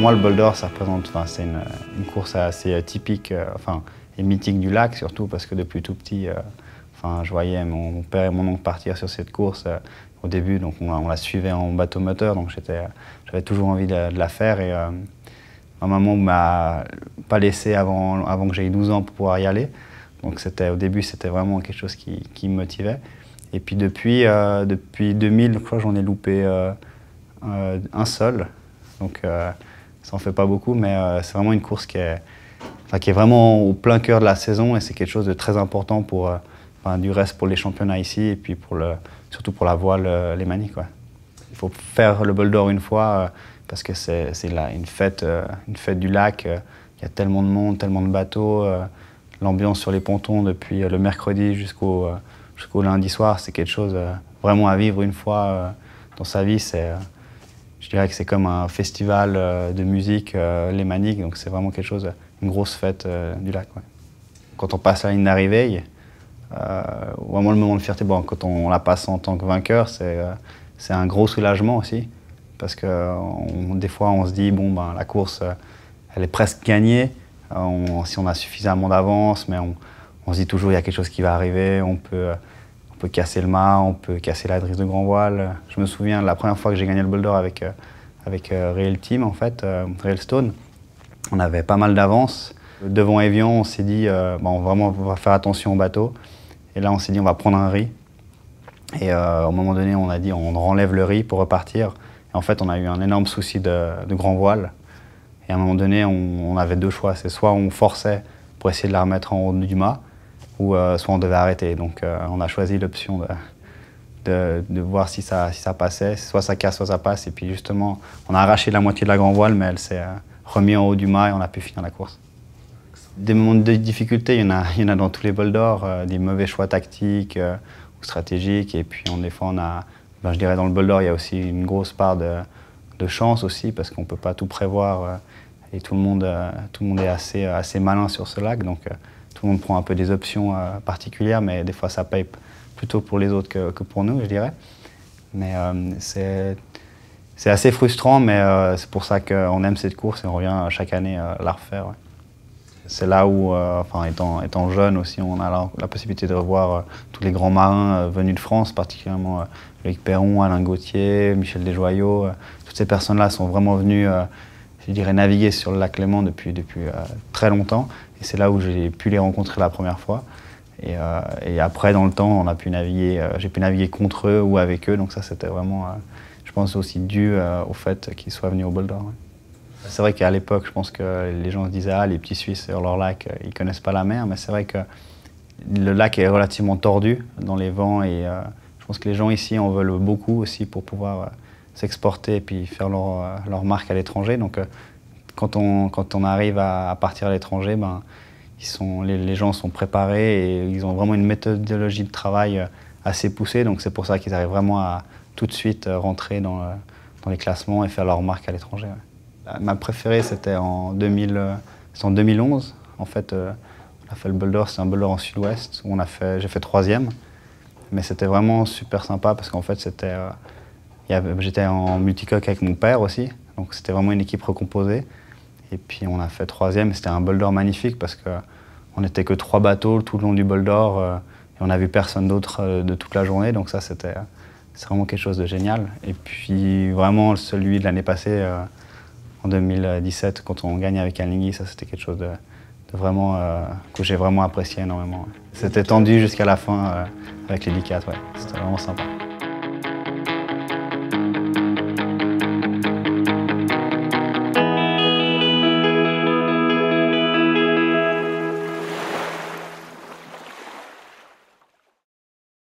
moi, le bol d'or, ça représente, c'est une course assez typique, et mythique du lac, surtout parce que depuis tout petit, je voyais mon père et mon oncle partir sur cette course au début, donc on la suivait en bateau moteur, donc j'avais toujours envie de la faire. Et ma maman ne m'a pas laissé avant que j'aie 12 ans pour pouvoir y aller. Donc au début, c'était vraiment quelque chose qui me motivait. Et puis depuis 2000, je crois que j'en ai loupé un seul. Donc ça en fait pas beaucoup, mais c'est vraiment une course qui est vraiment au plein cœur de la saison, et c'est quelque chose de très important du reste pour les championnats ici, et puis surtout pour la voile lémanique. Ouais. Il faut faire le bol d'or une fois parce que c'est une fête du lac. Il y a tellement de monde, tellement de bateaux. L'ambiance sur les pontons depuis le mercredi jusqu'au lundi soir, c'est quelque chose vraiment à vivre une fois dans sa vie. Je dirais que c'est comme un festival de musique lémanique, donc c'est vraiment quelque chose, une grosse fête du lac. Ouais. Quand on passe la ligne d'arrivée, vraiment le moment de fierté, quand on la passe en tant que vainqueur, c'est un gros soulagement aussi, parce que des fois on se dit, la course, elle est presque gagnée, si on a suffisamment d'avance, mais on se dit toujours il y a quelque chose qui va arriver, on peut casser le mât, on peut casser la drisse de grand voile. Je me souviens de la première fois que j'ai gagné le bol d'or avec Real Team, en fait, Real Stone. On avait pas mal d'avance. Devant Evian, on s'est dit, vraiment, on va faire attention au bateau. Et là, on s'est dit, on va prendre un riz. Et au moment donné, on a dit, on renlève le riz pour repartir. Et en fait, on a eu un énorme souci de grand voile. Et à un moment donné, on avait deux choix. C'est soit on forçait pour essayer de la remettre en haut du mât, ou soit on devait arrêter. Donc on a choisi l'option de voir si ça passait. Soit ça casse, soit ça passe. Et puis justement, on a arraché la moitié de la grand voile, mais elle s'est remise en haut du mât et on a pu finir la course. Des moments de difficulté, il y en a dans tous les bols d'or, des mauvais choix tactiques ou stratégiques. Et puis des fois, je dirais dans le bol d'or, il y a aussi une grosse part de chance aussi, parce qu'on ne peut pas tout prévoir. Et tout le monde est assez malin sur ce lac. Donc, tout le monde prend un peu des options particulières, mais des fois ça paye plutôt pour les autres que pour nous, je dirais. Mais c'est assez frustrant, mais c'est pour ça qu'on aime cette course et on revient chaque année la refaire. Ouais. C'est là où, étant jeune aussi, on a la possibilité de revoir tous les grands marins venus de France, particulièrement Loïc Perron, Alain Gauthier, Michel Desjoyaux. Toutes ces personnes-là sont vraiment venues, je dirais, naviguer sur le lac Léman depuis très longtemps. Et c'est là où j'ai pu les rencontrer la première fois. Et après, dans le temps, j'ai pu naviguer contre eux ou avec eux. Donc ça, c'était vraiment, je pense, aussi dû au fait qu'ils soient venus au bol d'or. Ouais. C'est vrai qu'à l'époque, je pense que les gens se disaient « Ah, les petits Suisses sur leur lac, ils ne connaissent pas la mer ». Mais c'est vrai que le lac est relativement tordu dans les vents. Et je pense que les gens ici en veulent beaucoup aussi pour pouvoir s'exporter et puis faire leur marque à l'étranger. Donc quand on arrive à partir à l'étranger, les gens sont préparés et ils ont vraiment une méthodologie de travail assez poussée. Donc c'est pour ça qu'ils arrivent vraiment à tout de suite rentrer dans les classements et faire leur marque à l'étranger. Ouais. Ma préférée, c'était en 2011. En fait, on a fait le bol d'or, c'est un bol d'or en sud-ouest où j'ai fait 3e. Mais c'était vraiment super sympa parce qu'en fait, j'étais en multicoque avec mon père aussi. Donc c'était vraiment une équipe recomposée. Et puis on a fait 3e. C'était un bol d'or magnifique parce qu'on n'était que 3 bateaux tout le long du bol d'or. Et on n'a vu personne d'autre de toute la journée. Donc ça, c'est vraiment quelque chose de génial. Et puis vraiment, celui de l'année passée, en 2017, quand on gagne avec Alinghi, ça c'était quelque chose de vraiment, que j'ai vraiment apprécié énormément. Ouais. C'était tendu jusqu'à la fin avec les 10-4, ouais. C'était vraiment sympa.